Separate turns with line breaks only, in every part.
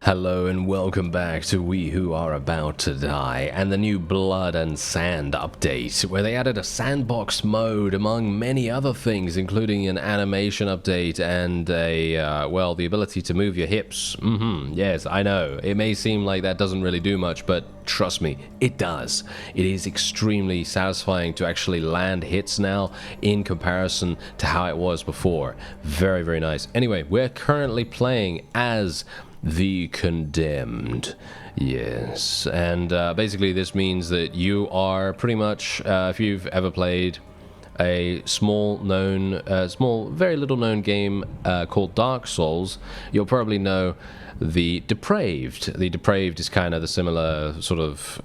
Hello and welcome back to We Who Are About to Die and the new Blood and Sand update, where they added a sandbox mode among many other things, including an animation update and the ability to move your hips. Yes, I know. It may seem like that doesn't really do much, but trust me, it does. It is extremely satisfying to actually land hits now in comparison to how it was before. Very, very nice. Anyway, we're currently playing as the Condemned. Yes, and basically this means that you are pretty much, if you've ever played a very little known game called Dark Souls, you'll probably know the Depraved. The Depraved is kind of the similar sort of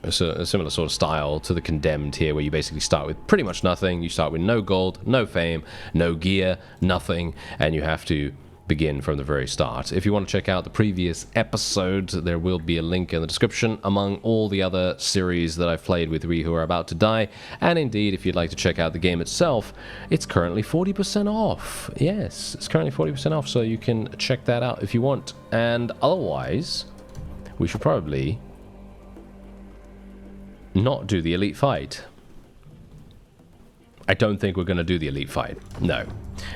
style to the Condemned here, where you basically start with pretty much nothing. You start with no gold, no fame, no gear, nothing, and you have to begin from the very start. If you want to check out the previous episode, there will be a link in the description among all the other series that I've played with We Who Are About to Die. And indeed, if you'd like to check out the game itself, it's currently 40% off. Yes, it's currently 40% off, so you can check that out if you want. And otherwise, we should probably not do the elite fight. I don't think we're going to do the elite fight. No.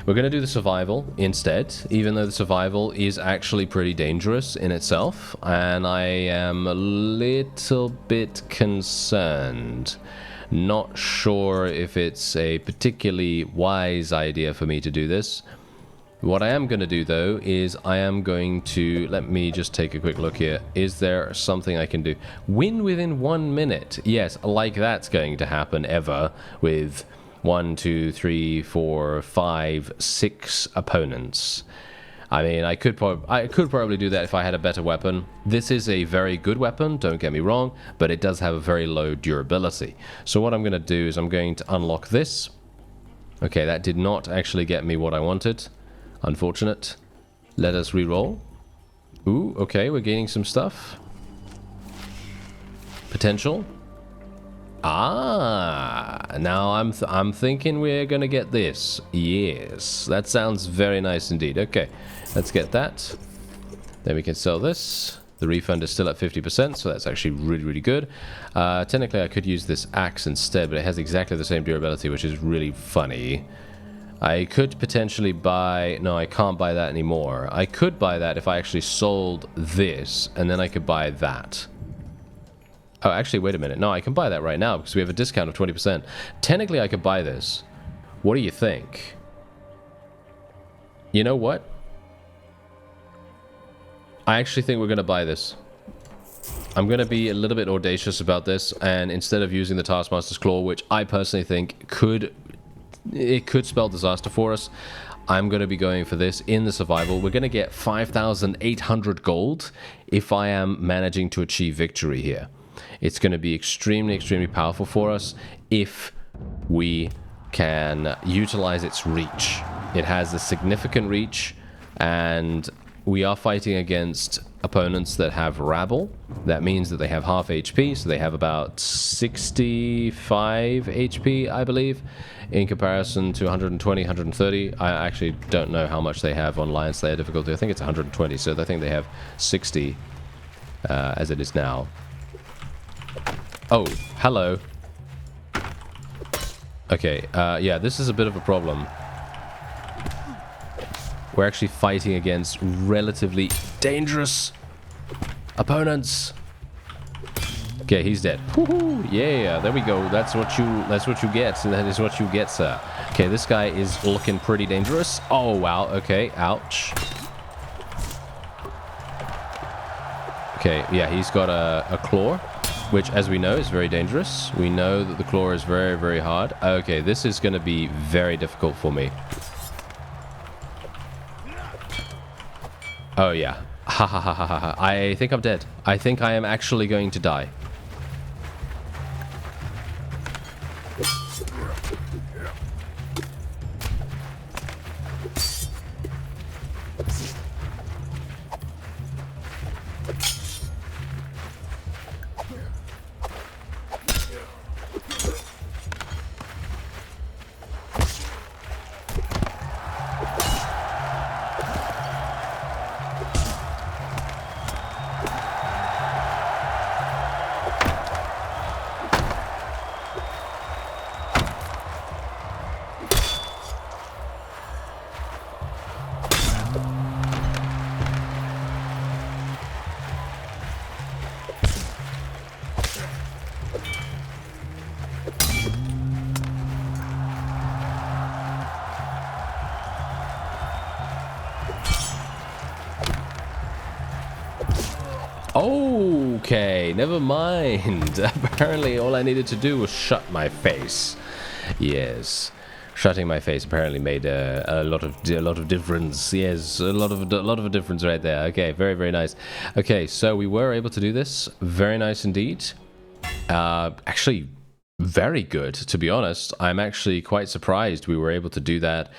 We're going to do the survival instead, even though the survival is actually pretty dangerous in itself, and I am a little bit concerned. Not sure if it's a particularly wise idea for me to do this. What I am going to do, though, is I am going to... Let me just take a quick look here. Is there something I can do? Win within 1 minute. Yes, like that's going to happen ever with 1, 2, 3, 4, 5, 6 opponents. I mean, I could probably do that if I had a better weapon. This is a very good weapon, don't get me wrong, but it does have a very low durability. So what I'm going to do is I'm going to unlock this. Okay, that did not actually get me what I wanted. Unfortunate. Let us re-roll. Ooh, okay, we're gaining some stuff. Potential. Now I'm thinking we're gonna get this. Yes, that sounds very nice indeed. Okay, let's get that. Then we can sell this. The refund is still at 50%, so that's actually really, really good. Technically, I could use this axe instead, but it has exactly the same durability, which is really funny. I could potentially buy... No, I can't buy that anymore. I could buy that if I actually sold this, and then I could buy that. Oh, actually, wait a minute. No, I can buy that right now because we have a discount of 20%. Technically, I could buy this. What do you think? You know what? I actually think we're going to buy this. I'm going to be a little bit audacious about this, and instead of using the Taskmaster's Claw, which I personally think could spell disaster for us, I'm going to be going for this in the survival. We're going to get 5,800 gold if I am managing to achieve victory here. It's going to be extremely, extremely powerful for us if we can utilize its reach. It has a significant reach, and we are fighting against opponents that have rabble. That means that they have half HP, so they have about 65 HP, I believe, in comparison to 120, 130. I actually don't know how much they have on Lion Slayer difficulty. I think it's 120, so I think they have 60 as it is now. Oh, hello. Okay, yeah, this is a bit of a problem. We're actually fighting against relatively dangerous opponents. Okay, he's dead. Woohoo! Yeah, there we go. That's what you get. That is what you get, sir. Okay, this guy is looking pretty dangerous. Oh, wow. Okay, ouch. Okay, yeah, he's got a claw, which, as we know, is very dangerous. We know that the claw is very, very hard. Okay, this is going to be very difficult for me. Oh, yeah. Ha ha ha ha ha ha. I think I'm dead. I think I am actually going to die. Okay, never mind. Apparently all I needed to do was shut my face. Yes. Shutting my face apparently made a lot of difference. Yes, a lot of a difference right there. Okay, very, very nice. Okay, so we were able to do this. Very nice indeed. Actually, very good, to be honest. I'm actually quite surprised we were able to do that.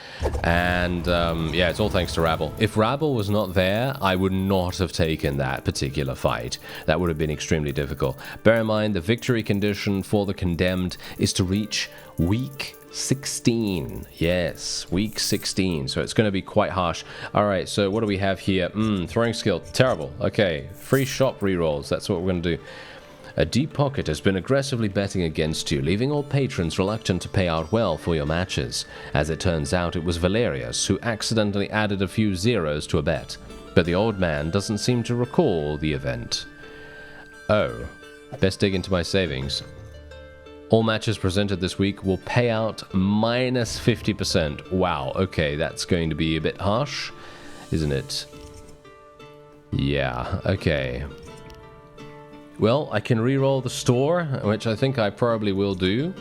And yeah, it's all thanks to Rabble. If Rabble was not there, I would not have taken that particular fight. That would have been extremely difficult. Bear in mind, the victory condition for the Condemned is to reach week 16. Yes, week 16. So it's going to be quite harsh. All right, so what do we have here? Throwing skill. Terrible. Okay, free shop rerolls. That's what we're going to do. A deep pocket has been aggressively betting against you, leaving all patrons reluctant to pay out well for your matches. As it turns out, it was Valerius who accidentally added a few zeros to a bet, but the old man doesn't seem to recall the event. Oh, best dig into my savings. All matches presented this week will pay out minus 50%. Wow, okay, that's going to be a bit harsh, isn't it? Yeah, okay. Well, I can reroll the store, which I think I probably will do.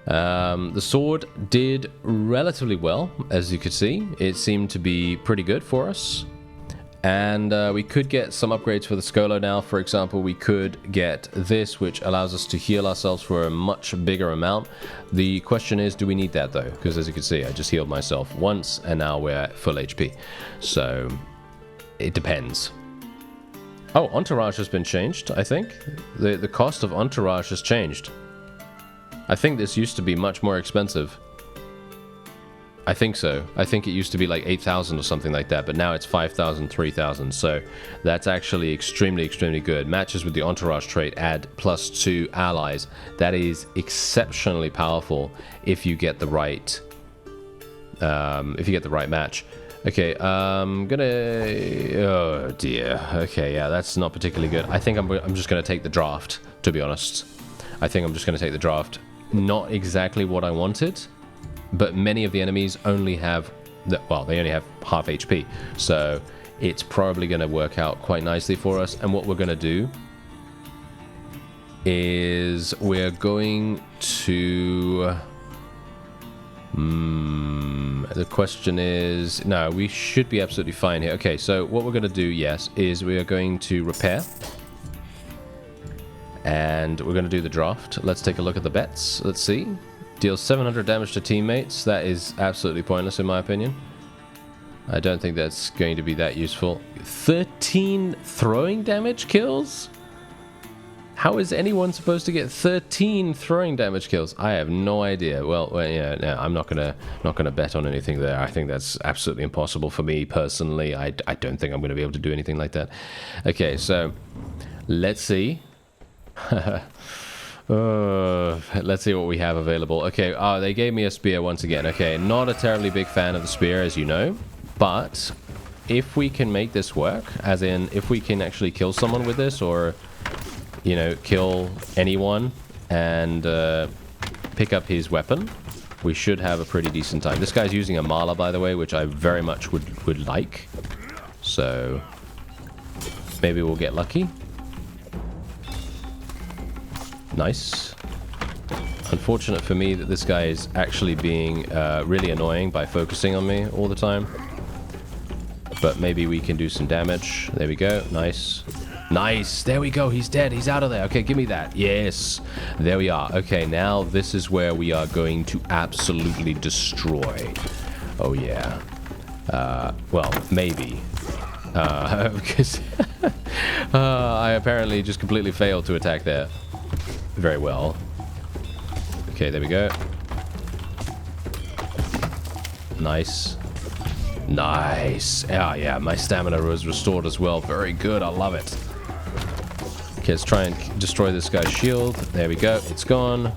The sword did relatively well, as you could see. It seemed to be pretty good for us. And we could get some upgrades for the Skolo now. For example, we could get this, which allows us to heal ourselves for a much bigger amount. The question is, do we need that though? Because as you can see, I just healed myself once, and now we're at full HP. So, it depends. Oh, Entourage has been changed, I think. The cost of Entourage has changed. I think this used to be much more expensive. I think so. I think it used to be like 8,000 or something like that, but now it's 5,000, 3,000. So that's actually extremely, extremely good. Matches with the Entourage trait add +2 allies. That is exceptionally powerful if you get the right match. Okay, I'm gonna... Oh, dear. Okay, yeah, that's not particularly good. I think I'm just gonna take the draft, to be honest. I think I'm just gonna take the draft. Not exactly what I wanted, but many of the enemies only have... Well, they only have half HP, so it's probably gonna work out quite nicely for us. And what we're gonna do is we're going to... The question is... No, we should be absolutely fine here. Okay, so what we're going to do, yes, is we are going to repair. And we're going to do the draft. Let's take a look at the bets. Let's see. Deals 700 damage to teammates. That is absolutely pointless in my opinion. I don't think that's going to be that useful. 13 throwing damage kills? How is anyone supposed to get 13 throwing damage kills? I have no idea. Well yeah, no, I'm not gonna bet on anything there. I think that's absolutely impossible for me personally. I don't think I'm gonna be able to do anything like that. Okay, so let's see. Let's see what we have available. Okay, they gave me a spear once again. Okay, not a terribly big fan of the spear, as you know, but if we can make this work, as in if we can actually kill someone with this, or you know, kill anyone and pick up his weapon, we should have a pretty decent time. This guy's using a Mala, by the way, which I very much would like. So maybe we'll get lucky. Nice. Unfortunate for me that this guy is actually being really annoying by focusing on me all the time. But maybe we can do some damage. There we go. Nice. Nice. There we go. He's dead. He's out of there. Okay, give me that. Yes. There we are. Okay, now this is where we are going to absolutely destroy. Oh, yeah. Well, maybe. Because I apparently just completely failed to attack there. Very well. Okay, there we go. Nice. Nice. Ah, yeah, my stamina was restored as well. Very good. I love it. Okay, let's try and destroy this guy's shield. There we go. It's gone.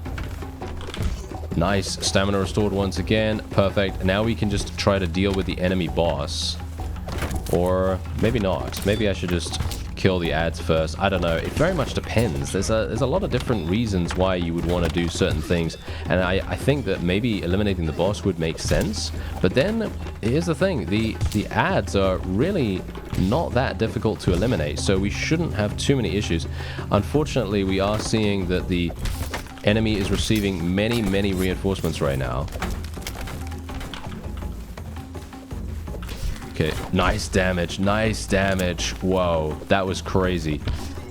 Nice. Stamina restored once again. Perfect. Now we can just try to deal with the enemy boss. Or maybe not. Maybe I should just kill the ads first. I don't know. It very much depends. There's a lot of different reasons why you would want to do certain things. And I think that maybe eliminating the boss would make sense. But then, here's the thing. The ads are really not that difficult to eliminate. So we shouldn't have too many issues. Unfortunately, we are seeing that the enemy is receiving many, many reinforcements right now. Okay, nice damage, nice damage. Whoa, that was crazy.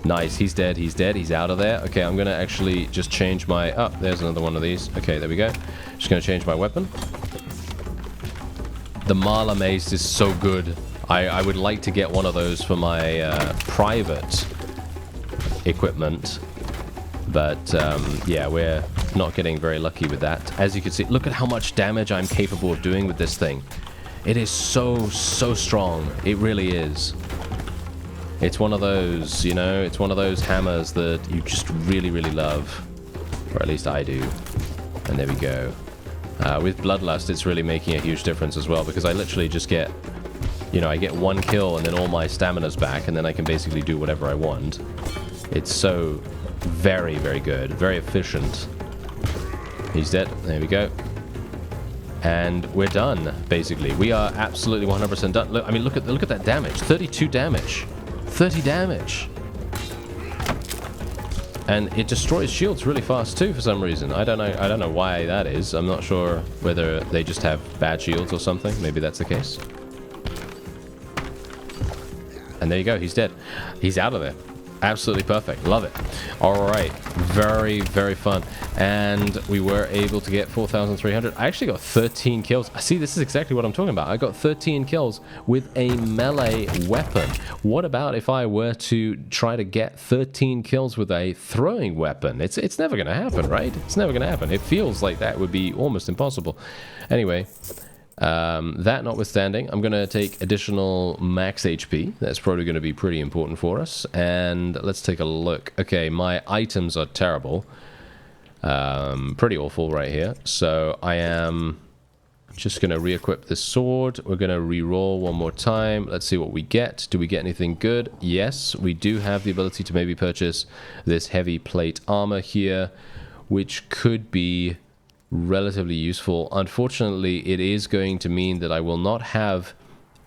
Nice, he's dead, he's dead, he's out of there. Okay, I'm gonna actually just change my... Oh, there's another one of these. Okay, there we go. Just gonna change my weapon. The Mala Mace is so good. I would like to get one of those for my private equipment. But, yeah, we're not getting very lucky with that. As you can see, look at how much damage I'm capable of doing with this thing. It is so strong. It really is. It's one of those, you know, it's one of those hammers that you just really, really love. Or at least I do. And there we go. With Bloodlust, it's really making a huge difference as well, because I literally just get, you know, I get one kill and then all my stamina's back, and then I can basically do whatever I want. It's so very, very good. Very efficient. He's dead. There we go. And we're done, basically. We are absolutely 100% done. Look, I mean, look at that damage. 32 damage. 30 damage. And it destroys shields really fast too for some reason. I don't know why that is. I'm not sure whether they just have bad shields or something. Maybe that's the case. And there you go, he's dead. He's out of there. Absolutely perfect. Love it. All right. Very, very fun. And we were able to get 4,300. I actually got 13 kills. See, this is exactly what I'm talking about. I got 13 kills with a melee weapon. What about if I were to try to get 13 kills with a throwing weapon? It's never going to happen, right? It's never going to happen. It feels like that would be almost impossible. Anyway... that notwithstanding, I'm going to take additional max HP. That's probably going to be pretty important for us. And let's take a look. Okay, my items are terrible. Pretty awful right here. So I am just going to re-equip this sword. We're going to re-roll one more time. Let's see what we get. Do we get anything good? Yes, we do have the ability to maybe purchase this heavy plate armor here, which could be relatively useful. Unfortunately, it is going to mean that I will not have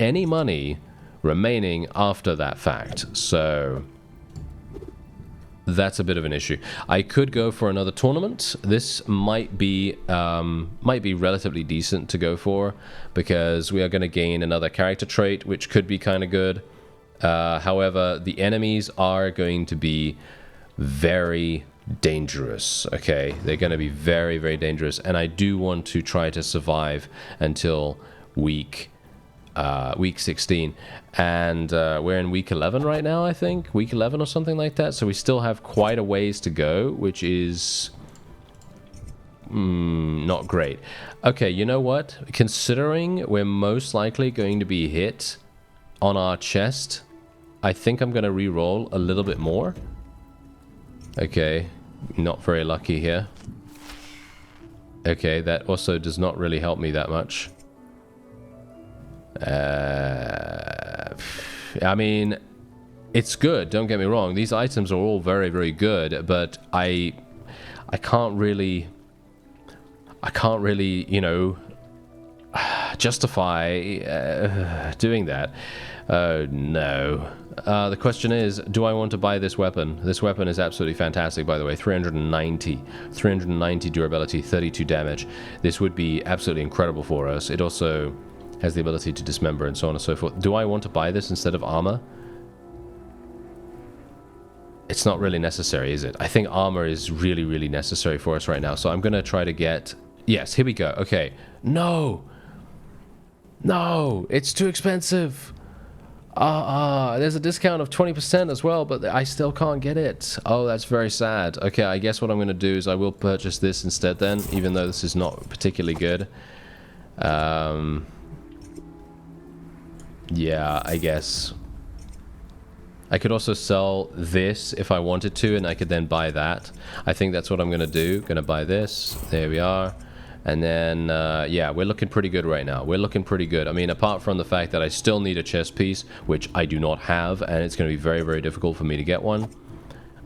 any money remaining after that fact. So that's a bit of an issue. I could go for another tournament. This might be relatively decent to go for, because we are going to gain another character trait, which could be kind of good. However, the enemies are going to be very dangerous. Okay, they're going to be very, very dangerous, and I do want to try to survive until week 16, and we're in week 11 right now, I think, week 11 or something like that, so we still have quite a ways to go, which is not great. Okay, you know what, considering we're most likely going to be hit on our chest, I think I'm going to re-roll a little bit more. Okay, not very lucky here. Okay, that also does not really help me that much. I mean, it's good, don't get me wrong. These items are all very, very good, but I can't really, you know, justify doing that. Oh, no. The question is, do I want to buy this weapon? This weapon is absolutely fantastic, by the way. 390 durability, 32 damage. This would be absolutely incredible for us. It also has the ability to dismember and so on and so forth. Do I want to buy this instead of armor? It's not really necessary, is it? I think armor is really, really necessary for us right now. So I'm going to try to get... Yes, here we go. Okay. No! No! It's too expensive! There's a discount of 20% as well, but I still can't get it. Oh, that's very sad. Okay, I guess what I'm going to do is I will purchase this instead then, even though this is not particularly good. Yeah, I guess. I could also sell this if I wanted to, and I could then buy that. I think that's what I'm going to do. Going to buy this. There we are. And then, yeah, we're looking pretty good right now. We're looking pretty good. I mean, apart from the fact that I still need a chess piece, which I do not have, and it's going to be very, very difficult for me to get one,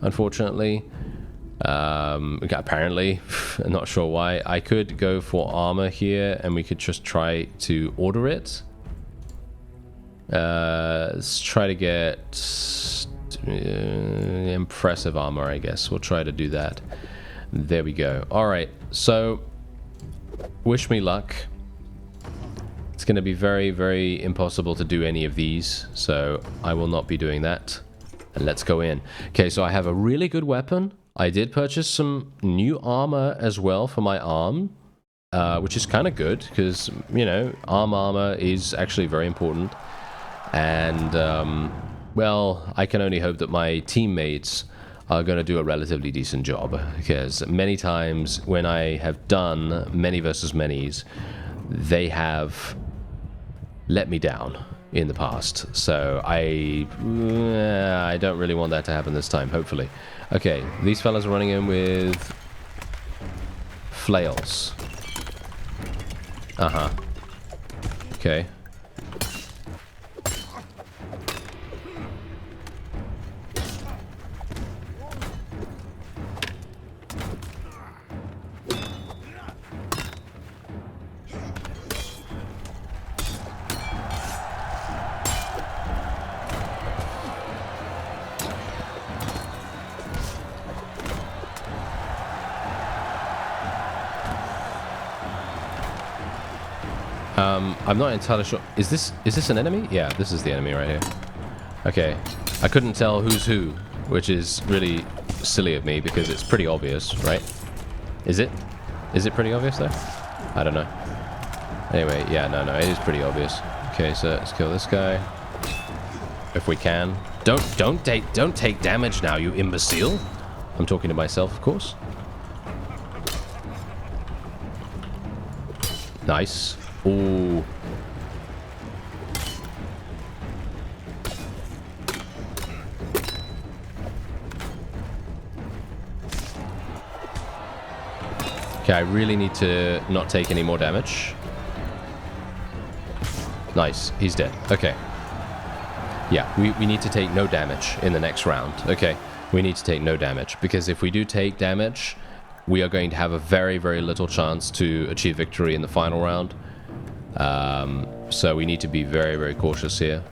unfortunately. Apparently, I'm not sure why. I could go for armor here, and we could just try to order it. Let's try to get impressive armor, I guess. We'll try to do that. There we go. Alright, so wish me luck. It's going to be very, very impossible to do any of these, so I will not be doing that. And let's go in. Okay, so I have a really good weapon. I did purchase some new armor as well for my arm, which is kind of good, because, you know, armor is actually very important. And, well, I can only hope that my teammates are going to do a relatively decent job, because many times when I have done many versus manys, they have let me down in the past. So I don't really want that to happen this time, hopefully. Okay, these fellas are running in with flails. Uh-huh. Okay. I'm not entirely sure. Is this an enemy? Yeah, this is the enemy right here. Okay. I couldn't tell who's who, which is really silly of me because it's pretty obvious, right? Is it? Is it pretty obvious though? I don't know. Anyway, yeah, no, it is pretty obvious. Okay, so let's kill this guy. If we can. Don't take damage now, you imbecile. I'm talking to myself, of course. Nice. Ooh. Okay, I really need to not take any more damage. Nice, he's dead. Okay. Yeah, we need to take no damage in the next round. Okay, we need to take no damage, because if we do take damage, we are going to have a very, very little chance to achieve victory in the final round. So we need to be very, very cautious here.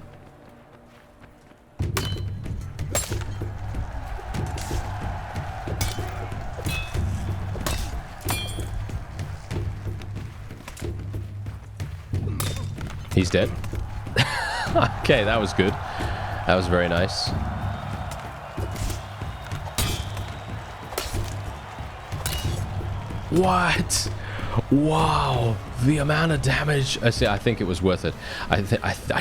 He's dead. Okay, that was good. That was very nice. What? Wow, the amount of damage. I think it was worth it. I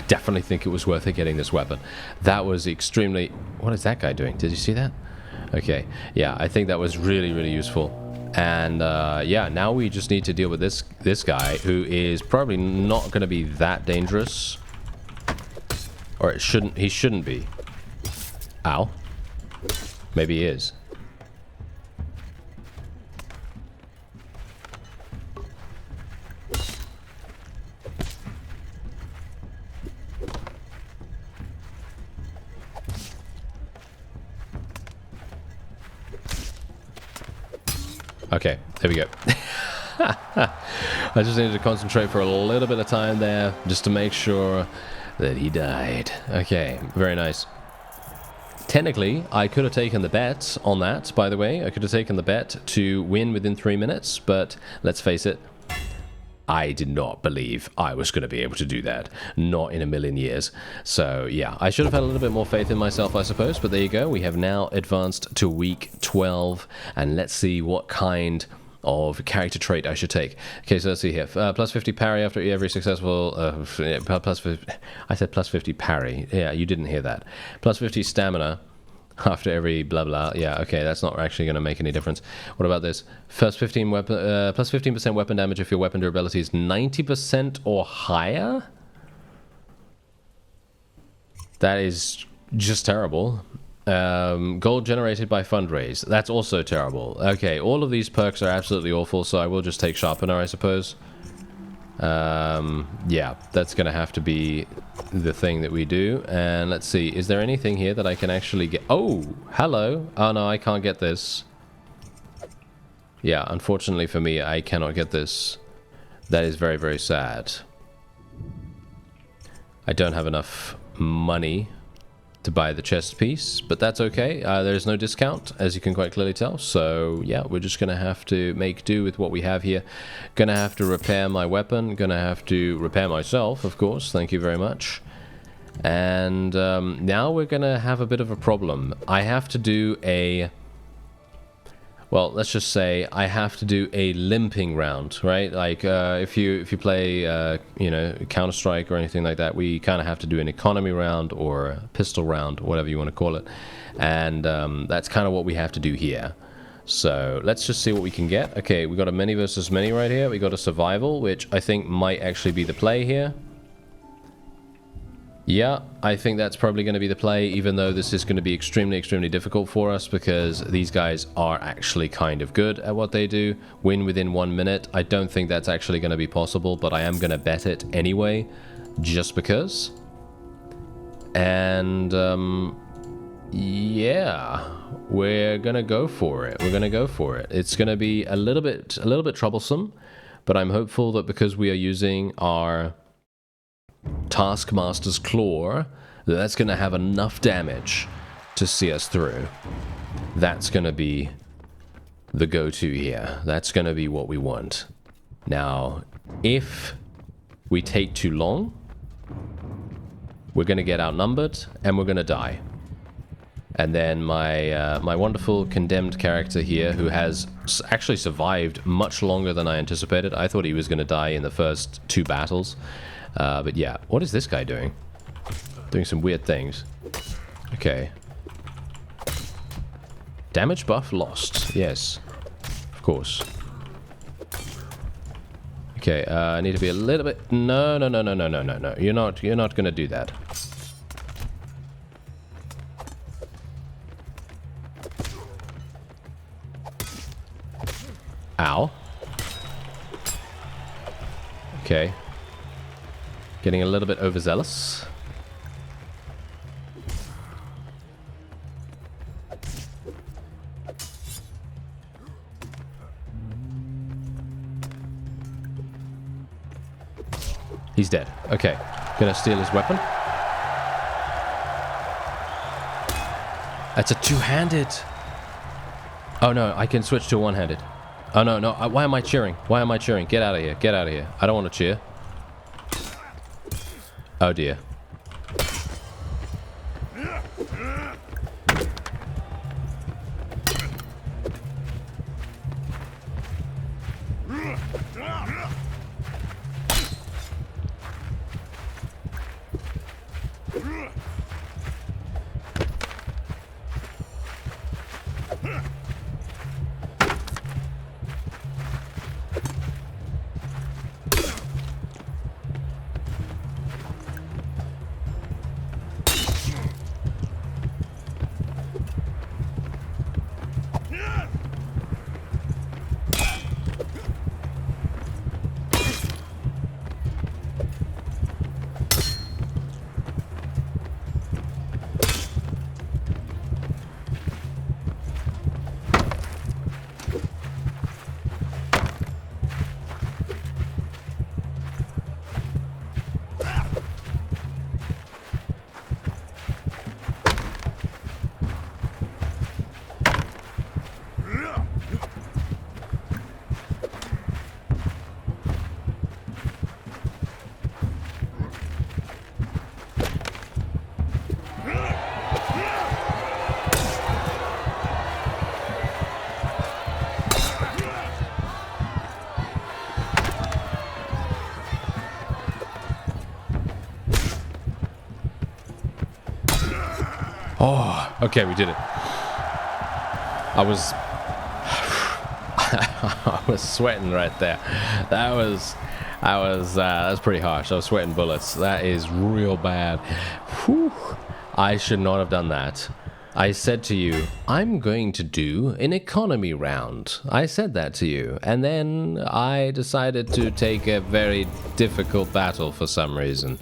definitely think it was worth it getting this weapon. That was extremely... What is that guy doing? Did you see that? Okay, yeah, I think that was really, really useful. And yeah, now we just need to deal with this guy, who is probably not going to be that dangerous. Or he shouldn't be. Ow. Maybe he is. Okay, there we go. I just needed to concentrate for a little bit of time there, just to make sure that he died. Okay, very nice. Technically, I could have taken the bet on that, by the way. I could have taken the bet to win within 3 minutes, but let's face it, I did not believe I was going to be able to do that. Not in a million years. So, yeah, I should have had a little bit more faith in myself, I suppose. But there you go. We have now advanced to week 12. And let's see what kind of character trait I should take. Okay, so let's see here. Plus 50 parry after every successful... I said plus 50 parry. Yeah, you didn't hear that. Plus 50 stamina after every blah blah. Yeah, okay, that's not actually going to make any difference. What about this? First 15 weapon, plus 15% weapon damage if your weapon durability is 90% or higher? That is just terrible. Gold generated by fundraise. That's also terrible. Okay, all of these perks are absolutely awful, so I will just take Sharpener, I suppose. Yeah, that's going to have to be the thing that we do. And let's see, is there anything here that I can actually get? Oh, hello. Oh, no, I can't get this. Yeah, unfortunately for me, I cannot get this. That is very, very sad. I don't have enough money to buy the chest piece, but that's okay. There's no discount, as you can quite clearly tell. So yeah, we're just gonna have to make do with what we have here. Gonna have to repair my weapon. Gonna have to repair myself, of course. Thank you very much. And now we're gonna have a bit of a problem. I have to do a... Well, let's just say I have to do a limping round, right? Like if you play, you know, Counter-Strike or anything like that, we kind of have to do an economy round or a pistol round, whatever you want to call it. And that's kind of what we have to do here. So let's just see what we can get. Okay, we got a many versus many right here. We got a survival, which I think might actually be the play here. Yeah, I think that's probably going to be the play, even though this is going to be extremely, extremely difficult for us because these guys are actually kind of good at what they do. Win within 1 minute. I don't think that's actually going to be possible, but I am going to bet it anyway, just because. And, yeah, we're going to go for it. We're going to go for it. It's going to be a little bit troublesome, but I'm hopeful that because we are using our Taskmaster's Claw, that's going to have enough damage to see us through. That's going to be the go-to here. That's going to be what we want. Now, if we take too long, we're going to get outnumbered and we're going to die. And then my my wonderful condemned character here, who has actually survived much longer than I anticipated. I thought he was going to die in the first 2 battles. But yeah, what is this guy doing? Doing some weird things. Okay. Damage buff lost. Yes. Of course. Okay, I need to be a little bit... No. You're not gonna do that. Ow. Okay. Getting a little bit overzealous. He's dead. Okay. Gonna steal his weapon. That's a two-handed. Oh no, I can switch to one-handed. Oh no, no. Why am I cheering? Why am I cheering? Get out of here. Get out of here. I don't want to cheer. Oh dear. Oh, okay, we did it. I was I was sweating right there. That was pretty harsh. I was sweating bullets. That is real bad. Whew. I should not have done that. I said to you, I'm going to do an economy round. I said that to you. And then I decided to take a very difficult battle for some reason.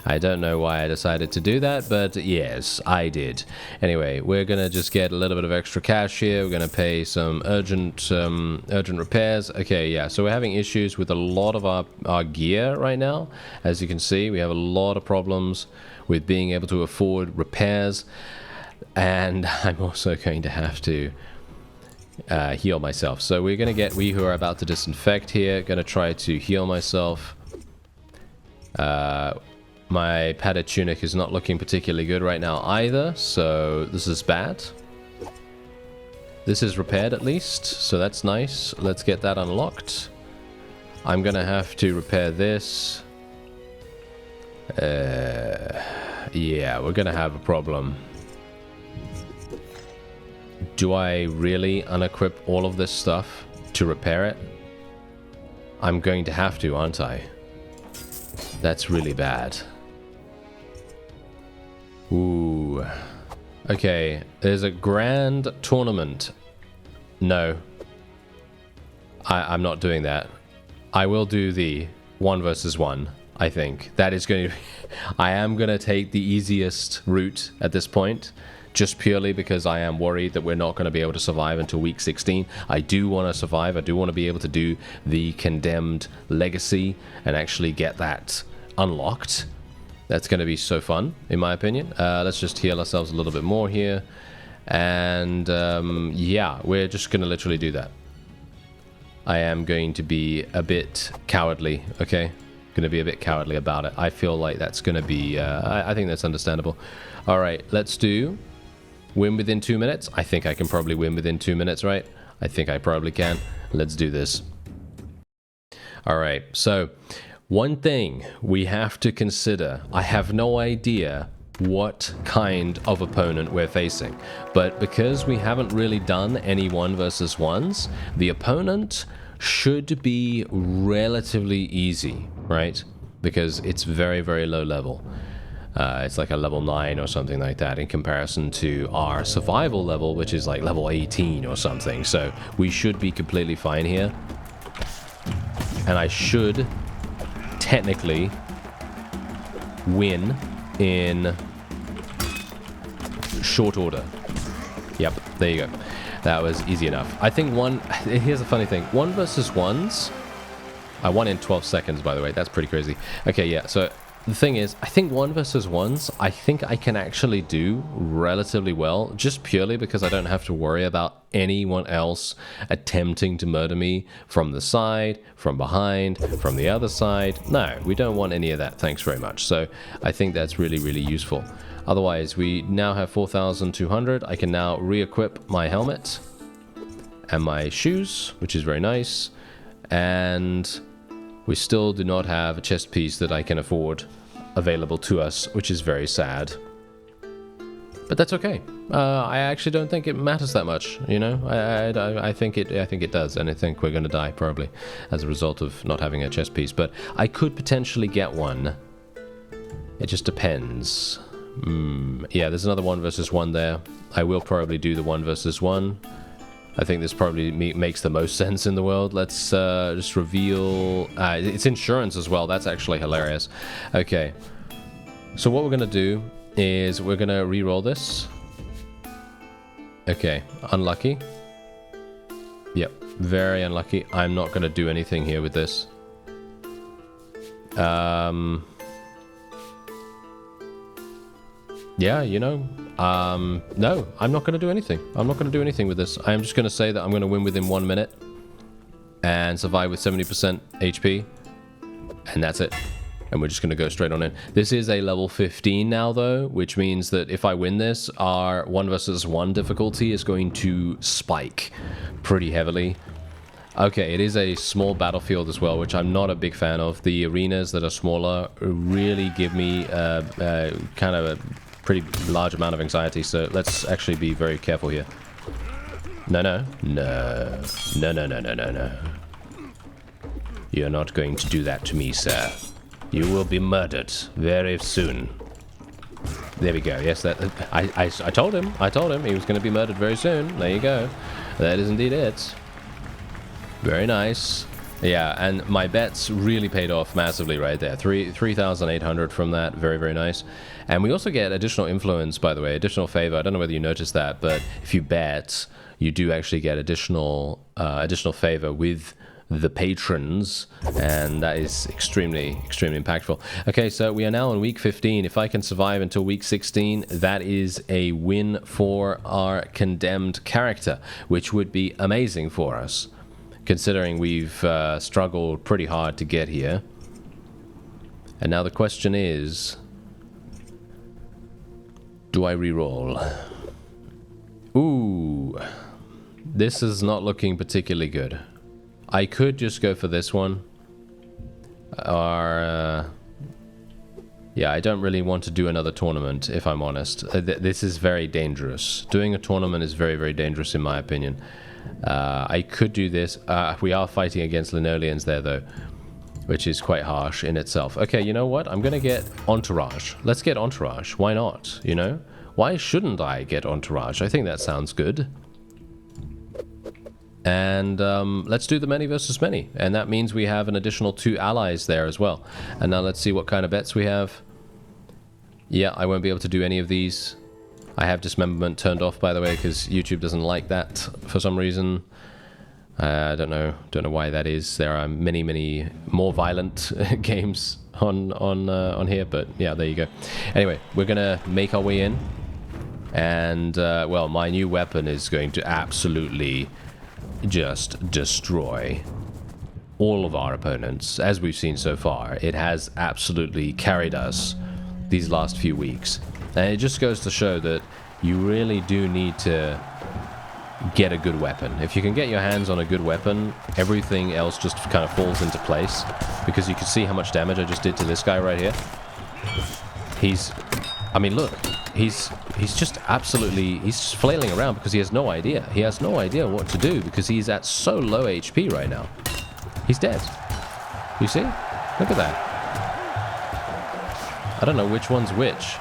I don't know why I decided to do that, but yes, I did. Anyway, we're going to just get a little bit of extra cash here. We're going to pay some urgent repairs. Okay, yeah, so we're having issues with a lot of our gear right now. As you can see, we have a lot of problems with being able to afford repairs. And I'm also going to have to heal myself. So we're going to get, we who are about to disinfect here, going to try to heal myself. My padded tunic is not looking particularly good right now either, so this is bad. This is repaired at least, so that's nice. Let's get that unlocked. I'm going to have to repair this. Yeah, we're going to have a problem. Do I really unequip all of this stuff to repair it? I'm going to have to, aren't I? That's really bad. Ooh. Okay, there's a grand tournament. No. I'm not doing that. I will do the 1 versus 1, I think. That is going to... I am going to take the easiest route at this point. Just purely because I am worried that we're not going to be able to survive until week 16. I do want to survive. I do want to be able to do the Condemned Legacy and actually get that unlocked. That's going to be so fun, in my opinion. Let's just heal ourselves a little bit more here. And yeah, we're just going to literally do that. I am going to be a bit cowardly, okay? Going to be a bit cowardly about it. I feel like that's going to be... I think that's understandable. All right, let's do... Win within 2 minutes? I think I can probably win within 2 minutes, right? I think I probably can. Let's do this. All right, so one thing we have to consider. I have no idea what kind of opponent we're facing, but because we haven't really done any 1 versus 1s, the opponent should be relatively easy, right? Because it's very, very low level. It's like a level 9 or something like that in comparison to our survival level, which is like level 18 or something. So we should be completely fine here. And I should technically win in short order. Yep, there you go. That was easy enough. I think here's the funny thing. 1 versus 1s. I won in 12 seconds, by the way. That's pretty crazy. Okay, yeah, so... The thing is, I think 1 versus 1s, I think I can actually do relatively well, just purely because I don't have to worry about anyone else attempting to murder me from the side, from behind, from the other side. No, we don't want any of that, thanks very much. So I think that's really, really useful. Otherwise, we now have 4,200. I can now re-equip my helmet and my shoes, which is very nice. And... we still do not have a chest piece that I can afford available to us, which is very sad. But that's okay. I actually don't think it matters that much, you know? I think it does, and I think we're going to die, probably, as a result of not having a chest piece. But I could potentially get one. It just depends. Yeah, there's another 1 versus 1 there. I will probably do the 1 versus 1. I think this probably makes the most sense in the world. Let's just reveal... it's insurance as well. That's actually hilarious. Okay. So what we're going to do is we're going to re-roll this. Okay. Unlucky. Yep. Very unlucky. I'm not going to do anything here with this. Yeah, you know... no, I'm not going to do anything. I'm not going to do anything with this. I'm just going to say that I'm going to win within 1 minute and survive with 70% HP, and that's it. And we're just going to go straight on in. This is a level 15 now, though, which means that if I win this, our 1 versus 1 difficulty is going to spike pretty heavily. Okay, it is a small battlefield as well, which I'm not a big fan of. The arenas that are smaller really give me kind of a pretty large amount of anxiety, so let's actually be very careful here. No. You're not going to do that to me, sir. You will be murdered very soon. There we go. Yes, that I told him. I told him he was going to be murdered very soon. There you go. That is indeed it. Very nice. Yeah, and my bets really paid off massively right there. 3,800 from that. Very, very nice. And we also get additional influence, by the way, additional favor. I don't know whether you noticed that, but if you bet, you do actually get additional favor with the patrons, and that is extremely impactful. Okay, so we are now in week 15. If I can survive until week 16, that is a win for our condemned character, which would be amazing for us, considering we've struggled pretty hard to get here. And now the question is, do I reroll? Ooh, this is not looking particularly good. I could just go for this one, or yeah, I don't really want to do another tournament, if I'm honest. This is very dangerous. Doing a tournament is very, very dangerous in my opinion. I could do this. We are fighting against Linoleans there, though, which is quite harsh in itself. Okay, you know what? I'm going to get Entourage. Let's get Entourage. Why not, you know? Why shouldn't I get Entourage? I think that sounds good. And let's do the many versus many. And that means we have an additional 2 allies there as well. And now let's see what kind of bets we have. Yeah, I won't be able to do any of these. I have dismemberment turned off, by the way, because YouTube doesn't like that for some reason. I don't know why that is. There are many more violent games on here, but yeah, there you go. Anyway, we're gonna make our way in, and well, my new weapon is going to absolutely just destroy all of our opponents, as we've seen so far. It has absolutely carried us these last few weeks. And it just goes to show that you really do need to get a good weapon. If you can get your hands on a good weapon, everything else just kind of falls into place. Because you can see how much damage I just did to this guy right here. I mean, look, he's just absolutely, he's just flailing around because he has no idea. He has no idea what to do because he's at so low HP right now. He's dead. You see? Look at that. I don't know which one's which.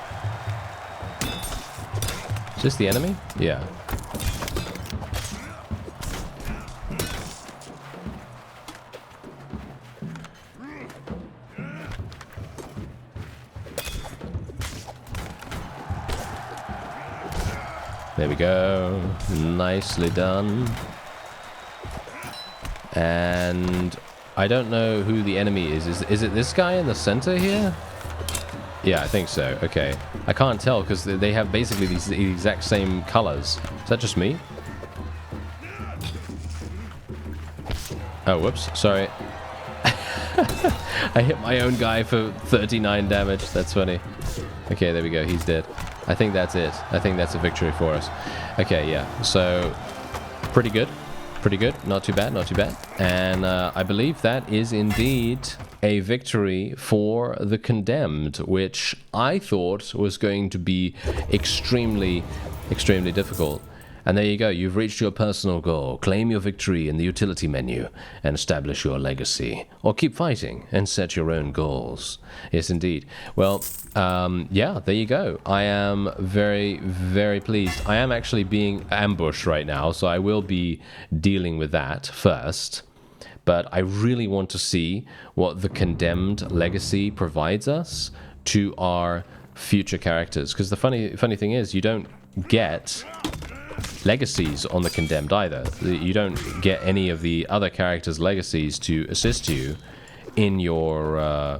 Is this the enemy? Yeah. There we go. Nicely done. And I don't know who the enemy is. Is it this guy in the center here? Yeah, I think so. Okay. I can't tell because they have basically the exact same colors. Is that just me? Oh, whoops. Sorry. I hit my own guy for 39 damage. That's funny. Okay, there we go. He's dead. I think that's it. I think that's a victory for us. Okay, yeah. So, pretty good. Pretty good. Not too bad. Not too bad. And I believe that is indeed a victory for the Condemned, which I thought was going to be extremely difficult. And there you go. You've reached your personal goal. Claim your victory in the utility menu and establish your legacy. Or keep fighting and set your own goals. Yes, indeed. Well, yeah, there you go. I am very pleased. I am actually being ambushed right now, so I will be dealing with that first. But I really want to see what the Condemned legacy provides us to our future characters. Because the funny thing is, you don't get legacies on the Condemned either. You don't get any of the other characters' legacies to assist you in your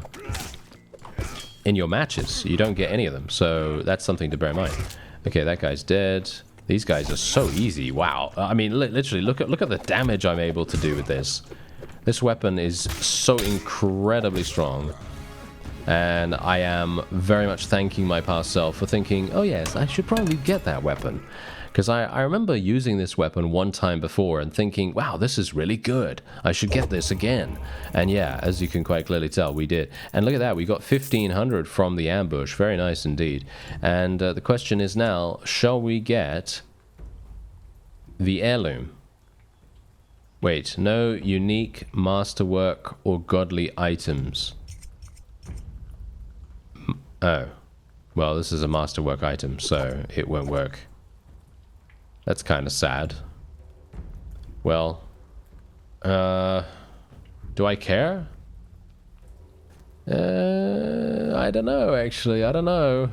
matches. You don't get any of them, so that's something to bear in mind. Okay, that guy's dead. These guys are so easy. Wow. I mean, literally, look at the damage I'm able to do with this. This weapon is so incredibly strong. And I am very much thanking my past self for thinking, oh yes, I should probably get that weapon. Because I remember using this weapon one time before and thinking, wow, this is really good. I should get this again. And yeah, as you can quite clearly tell, we did. And look at that, we got 1,500 from the ambush. Very nice indeed. And the question is now, shall we get the heirloom? Wait, no unique masterwork or godly items. Oh. Well, this is a masterwork item, so it won't work. That's kind of sad. Well, do I care? I don't know, actually. I don't know.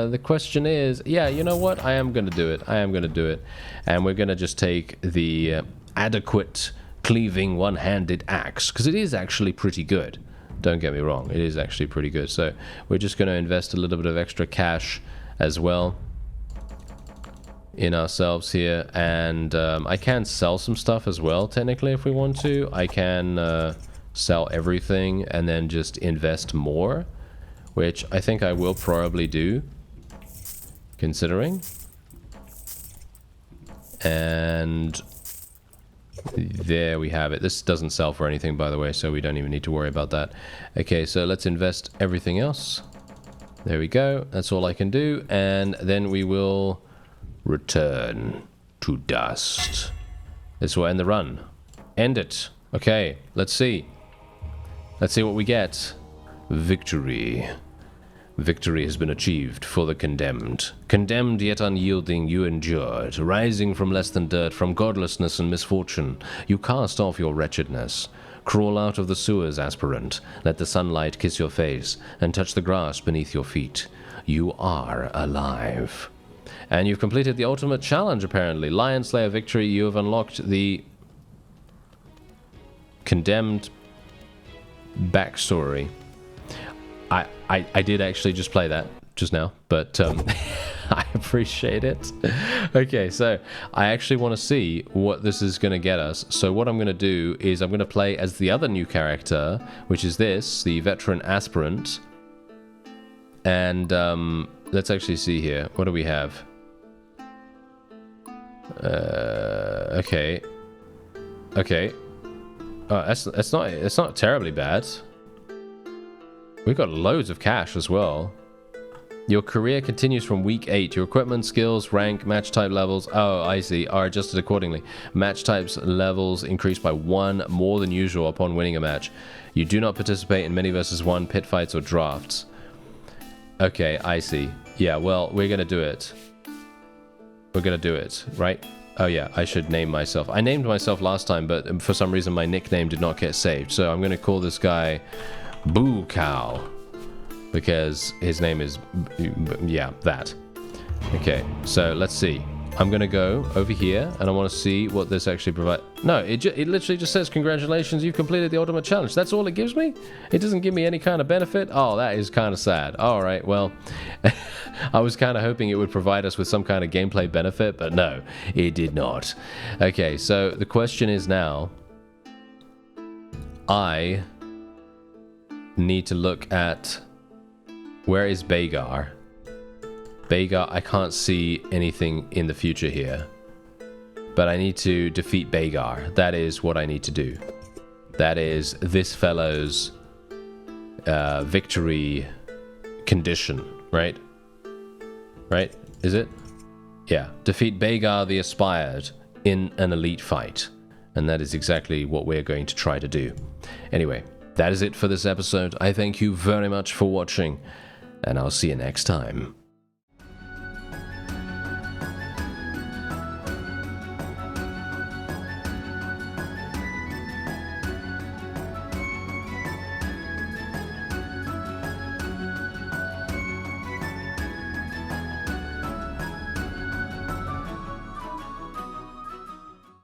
The question is, yeah, you know what? I am going to do it. I am going to do it. And we're going to just take the adequate cleaving one-handed axe, because it is actually pretty good. Don't get me wrong. It is actually pretty good. So we're just going to invest a little bit of extra cash as well in ourselves here. And I can sell some stuff as well, technically, if we want to. I can sell everything and then just invest more, which I think I will probably do, considering. And there we have it. This doesn't sell for anything, by the way, so we don't even need to worry about that. Okay, so let's invest everything else. There we go. That's all I can do. And then we will return to dust. This will end the run. End it. Okay, let's see. Let's see what we get. Victory. Victory has been achieved for the condemned. Condemned yet unyielding, you endured. Rising from less than dirt, from godlessness and misfortune, you cast off your wretchedness. Crawl out of the sewers, aspirant. Let the sunlight kiss your face, and touch the grass beneath your feet. You are alive. And you've completed the ultimate challenge, apparently. Lion Slayer victory. You have unlocked the condemned backstory. I did actually just play that just now, but I appreciate it. Okay, so I actually want to see what this is going to get us. So what I'm going to do is I'm going to play as the other new character, which is this, the veteran aspirant. And let's actually see here. What do we have? Okay. Okay. It's not terribly bad. We've got loads of cash as well. Your career continues from week 8. Your equipment, skills, rank, match type levels, oh, I see, are adjusted accordingly. Match types levels increase by 1 more than usual upon winning a match. You do not participate in many versus 1 pit fights or drafts. Okay, I see. Yeah, well, we're gonna do it. We're gonna do it, right? Oh yeah, I should name myself. I named myself last time, but for some reason my nickname did not get saved. So I'm gonna call this guy Boo Cow, because his name is, yeah, that. Okay, so let's see. I'm gonna go over here and I want to see what this actually provides. No, it literally just says congratulations, you've completed the ultimate challenge. That's all it gives me? It doesn't give me any kind of benefit? Oh, that is kind of sad. All right, well, I was kind of hoping it would provide us with some kind of gameplay benefit, but no, it did not. Okay, so the question is now, I need to look at, where is Bagar? Bagar, I can't see anything in the future here, but I need to defeat Bagar. That is what I need to do. That is this fellow's victory condition, right? Right? Is it? Yeah. Defeat Bagar the Aspired in an elite fight. And that is exactly what we're going to try to do. Anyway, that is it for this episode. I thank you very much for watching, and I'll see you next time.